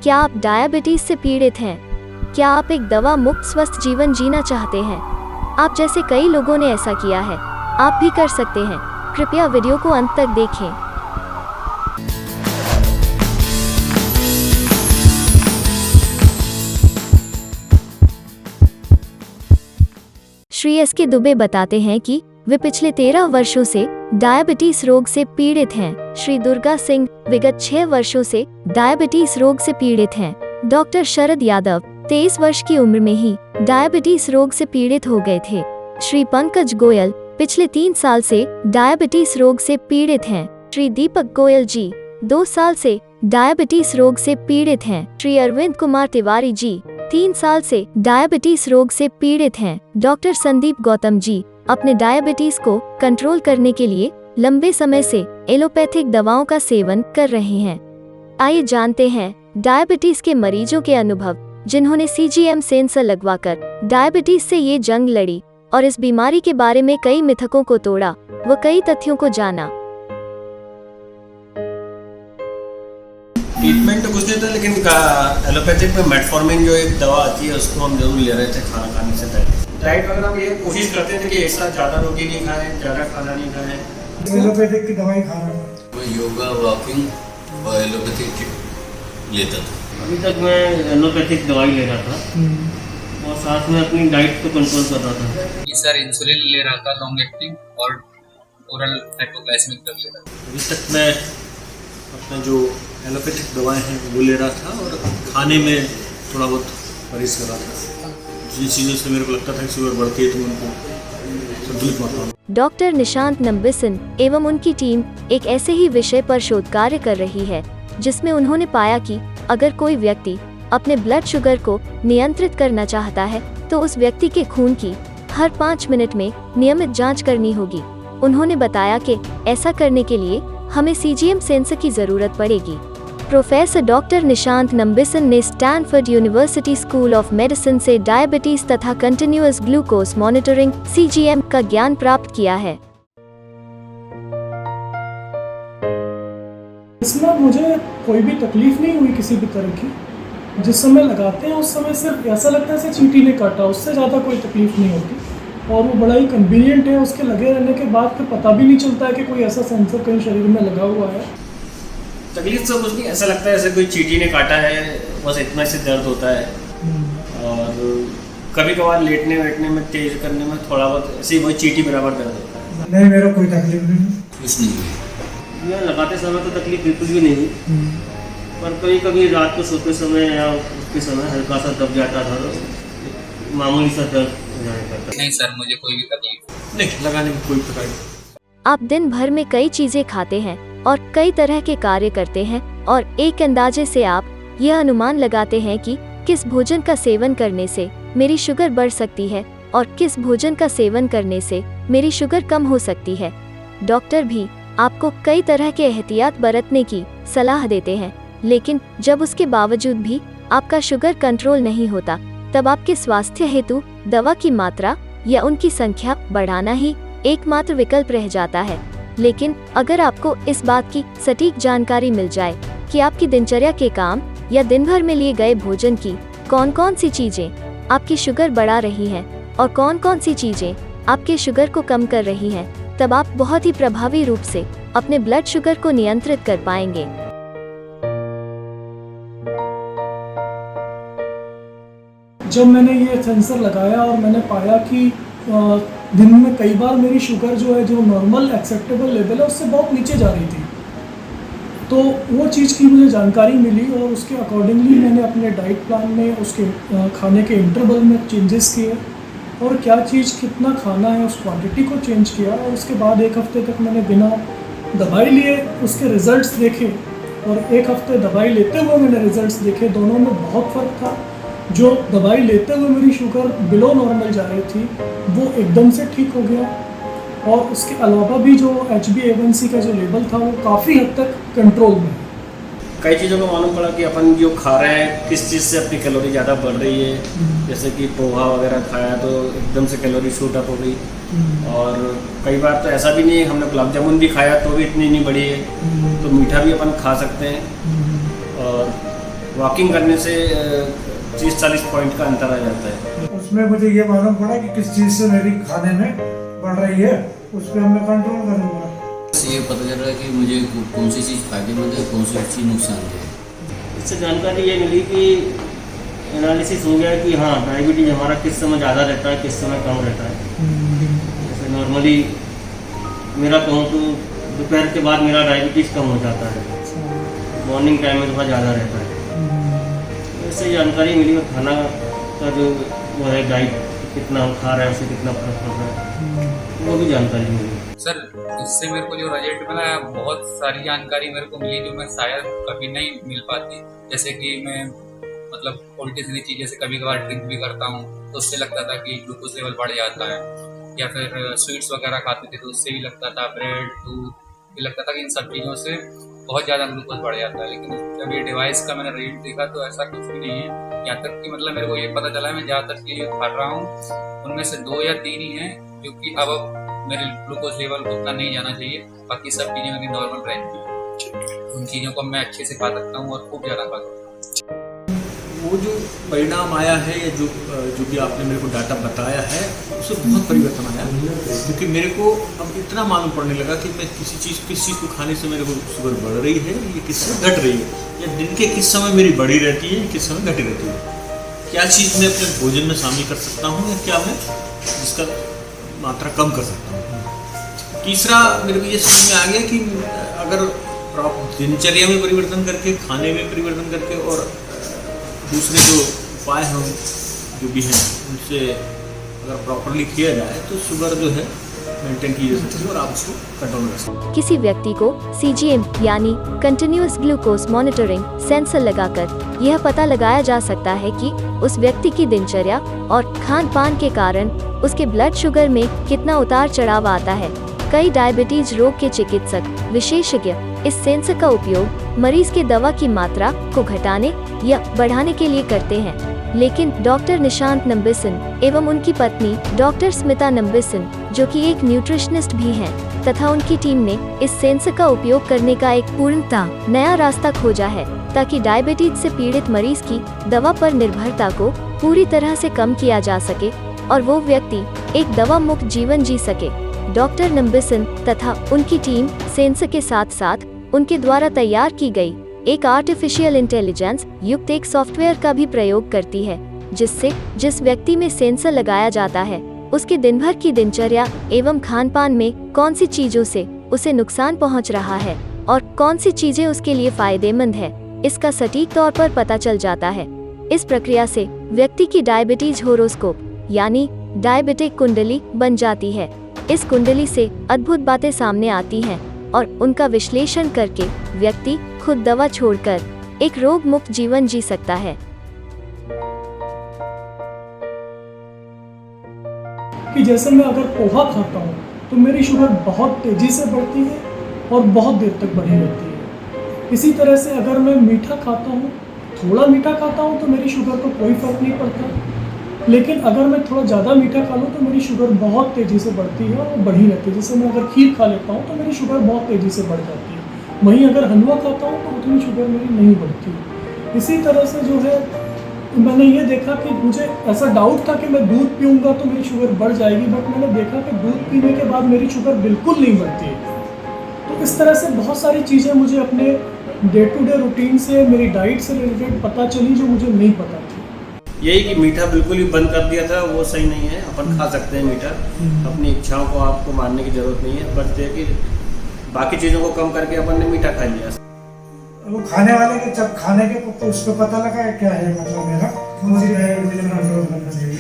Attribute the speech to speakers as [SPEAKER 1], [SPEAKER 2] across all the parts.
[SPEAKER 1] क्या आप डायबिटीज से पीड़ित हैं? क्या आप एक दवा मुक्त स्वस्थ जीवन जीना चाहते हैं? आप जैसे कई लोगों ने ऐसा किया है, आप भी कर सकते हैं। कृपया वीडियो को अंत तक देखें। श्री एस के दुबे बताते हैं कि वे पिछले 13 वर्षों से डायबिटीज रोग से पीड़ित हैं। श्री दुर्गा सिंह विगत 6 वर्षों से डायबिटीज रोग से पीड़ित हैं। डॉक्टर शरद यादव 23 वर्ष की उम्र में ही डायबिटीज रोग से पीड़ित हो गए थे। श्री पंकज गोयल पिछले 3 साल से डायबिटीज रोग से पीड़ित हैं। श्री दीपक गोयल जी 2 साल से डायबिटीज रोग से पीड़ित हैं। श्री अरविंद कुमार तिवारी जी 3 साल से डायबिटीज रोग से पीड़ित हैं। डॉक्टर संदीप गौतम जी अपने डायबिटीज को कंट्रोल करने के लिए लंबे समय से एलोपैथिक दवाओं का सेवन कर रहे हैं। आइए जानते हैं डायबिटीज के मरीजों के अनुभव, जिन्होंने CGM सेंसर लगवाकर डायबिटीज से ये जंग लड़ी और इस बीमारी के बारे में कई मिथकों को तोड़ा व कई तथ्यों को जाना।
[SPEAKER 2] ट्रीटमेंट तो कुछ नहीं था, लेकिन एलोपैथिक में मेटफॉर्मिन जो एक दवा आती है उसको हम जरूर ले रहे थे खाना खाने से पहले। डाइट वगैरह हम ये कोशिश करते थे कि एक साथ ज़्यादा रोटी नहीं खाएं, ज़्यादा खाना नहीं खाएं।
[SPEAKER 3] एलोपैथिक की दवाई खा रहा हूँ।
[SPEAKER 4] मैं योगा, वॉकिंग और एलोपैथिक लेता था।
[SPEAKER 5] अभी तक मैं एलोपैथिक दवाई ले रहा था और साथ में अपनी डाइट को कंट्रोल कर रहा था।
[SPEAKER 6] ये सर इंसुलिन ले रहा था लॉन्ग एक्टिंग और ओरल हाइपोग्लाइसेमिक ड्रग ले रहा था।
[SPEAKER 2] अभी तक मैं अपना जो एलोपैथिक दवाएं हैं वो ले रहा था और खाने में थोड़ा बहुत परहेज कर रहा था। जिन चीज़ों से मेरे को लगता था कि शुगर बढ़ती है तो उनको संतुलित मात्रा में।
[SPEAKER 1] डॉक्टर निशांत नंबिसन एवं उनकी टीम एक ऐसे ही विषय पर शोध कार्य कर रही है, जिसमें उन्होंने पाया कि अगर कोई व्यक्ति अपने ब्लड शुगर को नियंत्रित करना चाहता है तो उस व्यक्ति के खून की हर 5 मिनट में नियमित जांच करनी होगी। उन्होंने बताया कि ऐसा करने के लिए हमें CGM सेंसर की जरूरत पड़ेगी। प्रोफेसर डॉक्टर निशांत नंबिसन ने Stanford university school of medicine से डायबिटीज तथा कंटिन्यूअस ग्लूकोज मॉनिटरिंग CGM का ज्ञान प्राप्त किया है।
[SPEAKER 3] इसमें मुझे कोई भी तकलीफ नहीं हुई किसी भी तरह की। जिस समय लगाते हैं उस समय सिर्फ ऐसा लगता है जैसे चींटी ने काटा, उससे ज़्यादा कोई तकलीफ नहीं होती और वो बड़ा ही कन्वीनियंट है। उसके लगे रहने के बाद फिर पता भी नहीं चलता है कि कोई ऐसा सेंसर कहीं शरीर में लगा हुआ है।
[SPEAKER 2] तकलीफ तो कुछ नहीं, ऐसा लगता है जैसे कोई चींटी ने काटा है, बस इतना से दर्द होता है। और कभी कभार लेटने बैठने में तेज करने में थोड़ा बहुत ऐसे वही चींटी बराबर दर्द होता है।
[SPEAKER 3] नहीं, मेरा कोई तकलीफ नहीं।
[SPEAKER 4] कुछ नहीं हुई।
[SPEAKER 5] मैं लगाते समय तो तकलीफ बिल्कुल भी नहीं हुई, पर कभी कभी रात को सोते समय या उसके समय हल्का सा दब जाता था तो मामूली सा दर्द हो जाने लगता।
[SPEAKER 6] नहीं सर, मुझे कोई भी तकलीफ
[SPEAKER 2] नहीं, लगाने में कोई प्रकार नहीं।
[SPEAKER 1] आप दिन भर में कई चीजें खाते हैं और कई तरह के कार्य करते हैं और एक अंदाजे से आप यह अनुमान लगाते हैं कि किस भोजन का सेवन करने से मेरी शुगर बढ़ सकती है और किस भोजन का सेवन करने से मेरी शुगर कम हो सकती है। डॉक्टर भी आपको कई तरह के एहतियात बरतने की सलाह देते हैं, लेकिन जब उसके बावजूद भी आपका शुगर कंट्रोल नहीं होता, तब आपके स्वास्थ्य हेतु दवा की मात्रा या उनकी संख्या बढ़ाना ही एकमात्र विकल्प रह जाता है। लेकिन अगर आपको इस बात की सटीक जानकारी मिल जाए कि आपकी दिनचर्या के काम या दिन भर में लिए गए भोजन की कौन कौन सी चीजें आपकी शुगर बढ़ा रही हैं और कौन कौन सी चीजें आपके शुगर को कम कर रही हैं, तब आप बहुत ही प्रभावी रूप से अपने ब्लड शुगर को नियंत्रित कर पाएंगे।
[SPEAKER 3] जब मैंने ये सेंसर लगाया और मैंने पाया कि दिन में कई बार मेरी शुगर जो है, जो नॉर्मल एक्सेप्टेबल लेवल है, उससे बहुत नीचे जा रही थी, तो वो चीज़ की मुझे जानकारी मिली और उसके अकॉर्डिंगली मैंने अपने डाइट प्लान में उसके खाने के इंटरवल में चेंजेस किए और क्या चीज़ कितना खाना है उस क्वांटिटी को चेंज किया। और उसके बाद 1 हफ्ते तक मैंने बिना दवाई लिए उसके रिज़ल्ट्स देखे और 1 हफ्ते दवाई लेते हुए मैंने रिज़ल्ट्स देखे। दोनों में बहुत फ़र्क था। जो दवाई लेते हुए मेरी शुगर बिलो नॉर्मल जा रही थी वो एकदम से ठीक हो गया और उसके अलावा भी जो HbA1c का जो लेवल था वो काफ़ी हद तक कंट्रोल में है।
[SPEAKER 2] कई चीज़ों को मालूम पड़ा कि अपन जो खा रहे हैं किस चीज़ से अपनी कैलोरी ज़्यादा बढ़ रही है। जैसे कि पोहा वगैरह खाया तो एकदम से कैलोरी शूट अप हो गई। और कई बार तो ऐसा भी नहीं है, हमने गुलाब जामुन भी खाया तो भी इतनी नहीं बढ़ी है। तो मीठा भी अपन खा सकते हैं। और
[SPEAKER 5] वॉकिंग करने से 30-40 पॉइंट का अंतर आ जाता है।
[SPEAKER 7] उसमें मुझे ये मालूम पड़ा कि किस चीज़ से मेरी खाने में बढ़ रही है, उस पर मैं कंट्रोल करूँगा।
[SPEAKER 4] इससे ये पता चल रहा है कि मुझे कौन सी चीज़ फायदेमंद है, कौन सी चीज़ नुकसानदेह है।
[SPEAKER 5] इससे जानकारी ये मिली कि एनालिसिस हो गया कि हाँ, डायबिटीज हमारा किस समय ज़्यादा रहता है, किस समय कम रहता है। जैसे नॉर्मली मेरा कहूँ तो दोपहर के बाद मेरा डायबिटीज़ कम हो जाता है, मॉर्निंग टाइम में थोड़ा ज़्यादा रहता है। इससे जानकारी मिली और खाना का जो वो है डाइट कितना हम खा रहे हैं, उससे कितना फर्क पड़ रहा है, वो भी जानकारी मिली।
[SPEAKER 6] सर इससे मेरे को जो रिजल्ट मिला है, बहुत सारी जानकारी मेरे को मिली जो मैं शायद कभी नहीं मिल पाती। जैसे कि मैं मतलब उल्टी सीधी चीज़, जैसे कभी कभार ड्रिंक भी करता हूँ तो उससे लगता था कि ग्लूकोज लेवल बढ़ जाता है, या फिर स्वीट्स वगैरह खाते थे तो उससे भी लगता था, ब्रेड दूध भी लगता था कि इन सब चीज़ों से बहुत ज़्यादा ग्लूकोज बढ़ जाता है। लेकिन जब ये डिवाइस का मैंने रेट देखा तो ऐसा कुछ भी नहीं है। यहाँ तक कि मतलब मेरे को ये पता चला है मैं ज़्यादातर चीज़ें खा रहा हूँ उनमें से 2 या 3 ही हैं जो कि अब मेरे ग्लूकोज लेवल को उतना नहीं जाना चाहिए, बाकी सब चीज़ें मेरी नॉर्मल रेंज में। उन चीज़ों को मैं अच्छे से खा सकता हूँ और खूब ज़्यादा खा सकता हूँ।
[SPEAKER 2] वो जो परिणाम आया है या जो भी आपने मेरे को डाटा बताया है, उससे बहुत परिवर्तन आया, क्योंकि मेरे को अब इतना मालूम पड़ने लगा कि मैं किस चीज़ को खाने से मेरे को शुगर बढ़ रही है, ये किससे घट रही है, या दिन के किस समय मेरी बढ़ी रहती है, किस समय घटी रहती है, क्या चीज़ मैं अपने भोजन में शामिल कर सकता हूँ या क्या मैं इसका मात्रा कम कर सकता हूँ। तीसरा मेरे को ये समझ में आ गया कि अगर दिनचर्या में परिवर्तन करके, खाने में परिवर्तन करके और दूसरे जो उपाय हैं जो भी हैं उनसे अगर प्रॉपरली किया जाए तो शुगर जो है मेंटेन की जा सकती है और आप उसको कंट्रोल कर सकते हैं।
[SPEAKER 1] किसी व्यक्ति को CGM यानी कंटिन्यूअस ग्लूकोज मॉनिटरिंग सेंसर लगाकर यह पता लगाया जा सकता है कि उस व्यक्ति की दिनचर्या और खान पान के कारण उसके ब्लड शुगर में कितना उतार चढ़ाव आता है। कई डायबिटीज रोग के चिकित्सक विशेषज्ञ इस सेंसर का उपयोग मरीज के दवा की मात्रा को घटाने या बढ़ाने के लिए करते हैं, लेकिन डॉक्टर निशांत नंबिसन एवं उनकी पत्नी डॉक्टर स्मिता नंबिसन, जो कि एक न्यूट्रिशनिस्ट भी हैं, तथा उनकी टीम ने इस सेंसर का उपयोग करने का एक पूर्णतः नया रास्ता खोजा है, ताकि डायबिटीज से पीड़ित मरीज की दवा पर निर्भरता को पूरी तरह से कम किया जा सके और वो व्यक्ति एक दवा मुक्त जीवन जी सके। डॉक्टर नंबिसन तथा उनकी टीम सेंसर के साथ साथ उनके द्वारा तैयार की गई एक आर्टिफिशियल इंटेलिजेंस युक्त एक सॉफ्टवेयर का भी प्रयोग करती है, जिससे जिस व्यक्ति में सेंसर लगाया जाता है उसके दिन भर की दिनचर्या एवं खान पान में कौन सी चीजों से उसे नुकसान पहुंच रहा है और कौन सी चीजें उसके लिए फायदेमंद है, इसका सटीक तौर पर पता चल जाता है। इस प्रक्रिया से व्यक्ति की डायबिटीज होरोस्कोप यानी डायबिटिक कुंडली बन जाती है। इस कुंडली से अद्भुत बातें सामने आती हैं और उनका विश्लेषण करके व्यक्ति खुद दवा छोड़कर एक रोग मुक्त जीवन जी सकता है।
[SPEAKER 3] कि जैसे मैं अगर पोहा खाता हूँ तो मेरी शुगर बहुत तेज़ी से बढ़ती है और बहुत देर तक बढ़ी रहती है। इसी तरह से अगर मैं मीठा खाता हूँ, थोड़ा मीठा खाता हूँ तो मेरी शुगर को कोई फर्क नहीं पड़ता, लेकिन अगर मैं थोड़ा ज़्यादा मीठा खा लूँ तो मेरी शुगर बहुत तेज़ी से बढ़ती है और बढ़ी रहती है। जैसे मैं अगर खीर खा लेता हूँ तो मेरी शुगर बहुत तेज़ी से बढ़ जाती है, वहीं अगर हलवा खाता हूँ तो उतनी शुगर मेरी नहीं बढ़ती। इसी तरह से जो है मैंने ये देखा कि मुझे ऐसा डाउट था कि मैं दूध पीऊँगा तो मेरी शुगर बढ़ जाएगी, बट मैंने देखा कि दूध पीने के बाद मेरी शुगर बिल्कुल नहीं बढ़ती है। तो इस तरह से बहुत सारी चीज़ें मुझे अपने डे टू डे रूटीन से, मेरी डाइट से रिलेटेड पता चली जो मुझे नहीं पता थी।
[SPEAKER 5] यही कि मीठा बिल्कुल ही बंद कर दिया था, वो सही नहीं है। अपन खा सकते हैं मीठा, अपनी इच्छाओं को आपको मानने की जरूरत नहीं है, बस ये कि बाकी चीज़ों को कम करके अपन ने मीठा खा लिया।
[SPEAKER 7] वो खाने वाले के जब खाने के तो उसको पता लगा है क्या है, मतलब मेरा मुझे कंट्रोल करना चाहिए।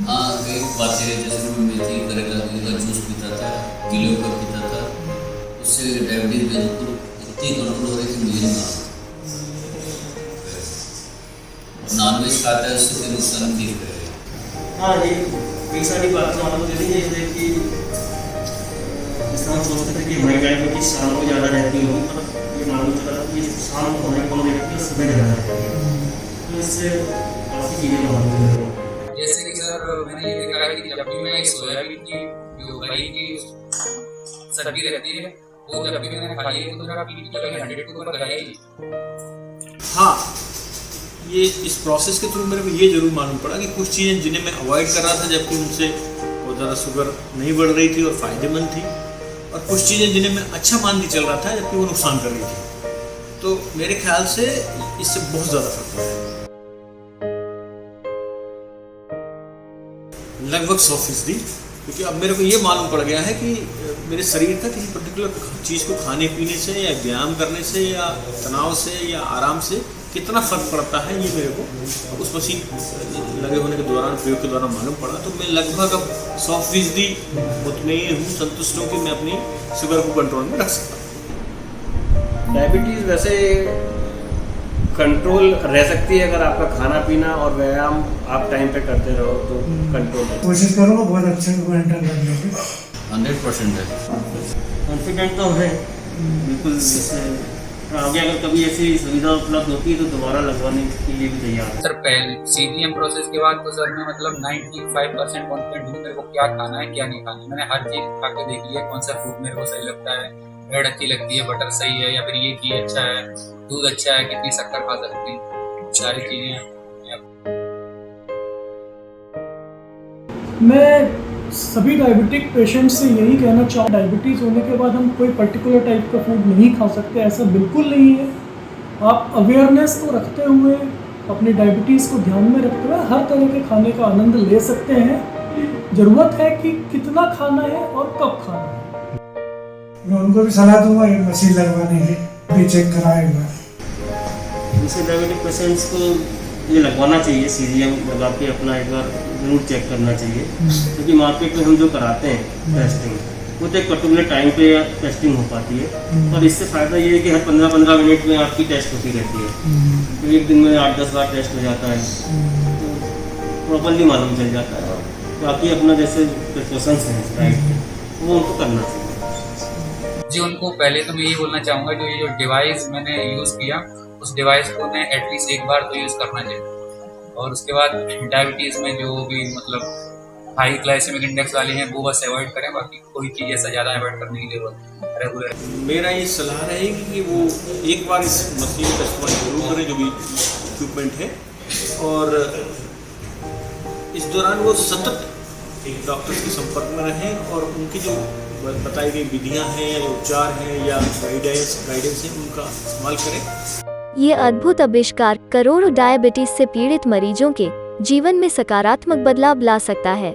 [SPEAKER 4] हाँ, कई बातें जैसे मैं मेथी करेला का जूस पीता था, गिलोय का पीता था, उससे डायबिटीज बिल्कुल इतनी कंट्रोल हो रही थी मुझे ना। नॉनवेज खाता है उससे फिर नुकसान नहीं करेगा।
[SPEAKER 5] हाँ, ये कई सारी बातें मालूम चली, जैसे कि हम सोचते थे कि महंगाई में कि शाम को ज़्यादा रहती होगी, पर ये मालूम चला कि शाम को हमें कम रहती है, सुबह ज़्यादा रहती है। तो इससे काफ़ी चीज़ें मालूम चली।
[SPEAKER 6] जैसे कि सर मैंने ये देखा है कि जब भी मैं सोयाबीन की जो वही की सब्जी रहती है वो जब भी मैंने खाई है तो मेरा बीपी कभी 100 के ऊपर गया ही।
[SPEAKER 2] हाँ, ये इस प्रोसेस के थ्रू मेरे को ये जरूर मालूम पड़ा कि कुछ चीज़ें जिन्हें मैं अवॉइड कर रहा था जबकि उनसे बहुत ज़्यादा शुगर नहीं बढ़ रही थी और फ़ायदेमंद थी, और कुछ चीज़ें जिन्हें मैं अच्छा मान के चल रहा था जबकि वो नुकसान कर रही थी। तो मेरे ख्याल से इससे बहुत ज़्यादा फर्क पड़ा है, लगभग 100%। क्योंकि अब मेरे को ये मालूम पड़ गया है कि मेरे शरीर का किसी पर्टिकुलर चीज़ को खाने पीने से या व्यायाम करने से या तनाव से या आराम से कितना फ़र्क पड़ता है, ये मेरे को उस मशीन लगे होने के दौरान, प्रयोग के दौरान मालूम पड़ा। तो मैं लगभग अब 100% मुतमईन हूँ, संतुष्ट हूँ कि मैं अपनी शुगर को कंट्रोल में रख सकता हूँ।
[SPEAKER 5] डायबिटीज़ वैसे कंट्रोल रह सकती है अगर आपका खाना पीना और व्यायाम आप टाइम पे करते रहो तो कंट्रोल है।
[SPEAKER 7] कोशिश करूँगा बहुत अच्छे को मेंटेन करने की।
[SPEAKER 4] 100% है।
[SPEAKER 5] कॉन्फिडेंट तो है बिल्कुल। जैसे आगे अगर कभी ऐसी सुविधा उपलब्ध होती है तो दोबारा लगवाने के लिए भी तैयार है।
[SPEAKER 6] सर पहले CGM प्रोसेस के बाद तो सर मैं मतलब 95% कॉन्फिडेंट हूँ मेरे को क्या खाना है क्या नहीं खाना है। मैंने हर चीज़ खा के देख लिया, कौन सा फूड मेरे को सही लगता है, ब्रेड अच्छी लगती है, बटर सही है, या फिर ये घी अच्छा है, दूध अच्छा है, कितनी शक्कर खा सकती हूँ, सारी चीज़ें।
[SPEAKER 3] मैं सभी डायबिटिक पेशेंट से यही कहना चाहूँ, डायबिटीज़ होने के बाद हम कोई पर्टिकुलर टाइप का फूड नहीं खा सकते, ऐसा बिल्कुल नहीं है। आप अवेयरनेस को रखते हुए, अपनी डायबिटीज़ को ध्यान में रखते हुए हर तरह के खाने का आनंद ले सकते हैं। ज़रूरत है कि कितना खाना है और कब खाना है।
[SPEAKER 7] मैं उनको भी सलाह दूंगा ये मशीन लगवाने की, भी चेक कराएगा।
[SPEAKER 5] दूसरे डायबिटिक पेशेंट्स को ये लगवाना चाहिए, CGM लगा के अपना एक बार जरूर चेक करना चाहिए। क्योंकि मार्केट में हम जो कराते हैं टेस्टिंग, वो तो एक पर्टिकुलर टाइम पे टेस्टिंग हो पाती है, और इससे फ़ायदा ये है कि हर 15-15 मिनट में आपकी टेस्ट होती रहती है। तो एक दिन में 8-10 बार टेस्ट हो जाता है, तो प्रॉपरली मालूम चल जाता है। बाकी अपना जैसे प्रिकॉशंस हैं राइट, वो उनको करना चाहिए।
[SPEAKER 6] जी, उनको पहले तो मैं ये बोलना चाहूँगा, जो ये जो डिवाइस मैंने यूज़ किया उस डिवाइस को उन्हें एटलीस्ट एक बार तो यूज़ करना चाहिए। और उसके बाद डायबिटीज़ में जो भी मतलब हाई ग्लाइसेमिक इंडेक्स वाली हैं वो बस अवॉइड करें, बाकी कोई चीज़ ऐसा ज़्यादा अवॉइड करने की जरूरत है रेगुलर।
[SPEAKER 2] मेरा ये सलाह रहेगी कि वो एक बार इस मशीन का इस्तेमाल जरूर करें जो भी इक्विपमेंट है, और इस दौरान वो सतत डॉक्टर्स के संपर्क में रहें और उनकी जो बताई गई विधियां हैं या जो उपचार हैं या गाइडेंस है उनका इस्तेमाल करें।
[SPEAKER 1] ये अद्भुत आविष्कार करोड़ों डायबिटीज से पीड़ित मरीजों के जीवन में सकारात्मक बदलाव ला सकता है।